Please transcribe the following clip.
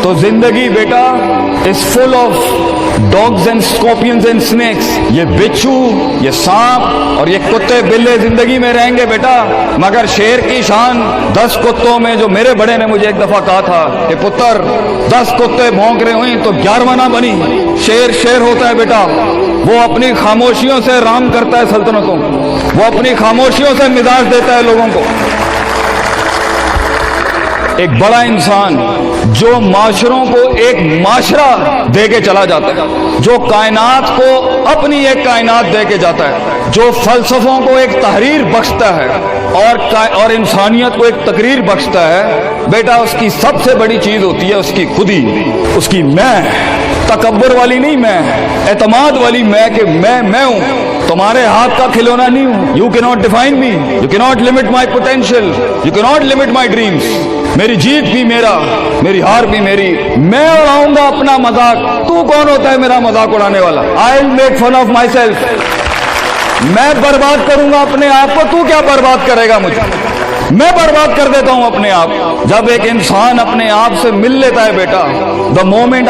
तो जिंदगी बेटा is full of dogs and scorpions and snakes. ये बिच्छू, ये सांप और ये कुत्ते बिल्ले जिंदगी में रहेंगे बेटा, मगर शेर की शान 10 कुत्तों में, जो मेरे बड़े ने मुझे एक दफा कहा था कि पुत्र 10 कुत्ते भौंक रहे हुए तो 11वां ना बनी। शेर शेर होता है बेटा, वो अपनी खामोशियों से राम करता है सल्तनतों, वो अपनी खामोशियों से मिजाज देता है लोगों को। एक बड़ा इंसान जो माशरों को एक माशरा दे के चला जाता है, जो कायनात को अपनी एक कायनात दे के जाता है, जो फलसफों को एक तहरीर बख्शता है और इंसानियत को एक तकरीर बख्शता है, बेटा उसकी सबसे बड़ी चीज होती है उसकी खुदी, उसकी मैं, तकब्बुर वाली नहीं मैं, एतमाद वाली मैं कि मैं हूं, तुम्हारे हाथ का खिलौना नहीं हूं। You can not define me, you can not limit my potential, you can not limit my dreams. मेरी जीत भी मेरा, मेरी हार भी मेरी, मैं उड़ाऊंगा अपना मजाक, तू कौन होता है मेरा मजाक उड़ाने वाला? I will make fun of myself, मैं बर्बाद करूंगा अपने आप को, तू क्या बर्बाद करेगा मुझे? मैं बर्बाद कर देता हूं अपने आप। जब एक इंसान अपने आप से मिल लेता है बेटा, द मोमेंट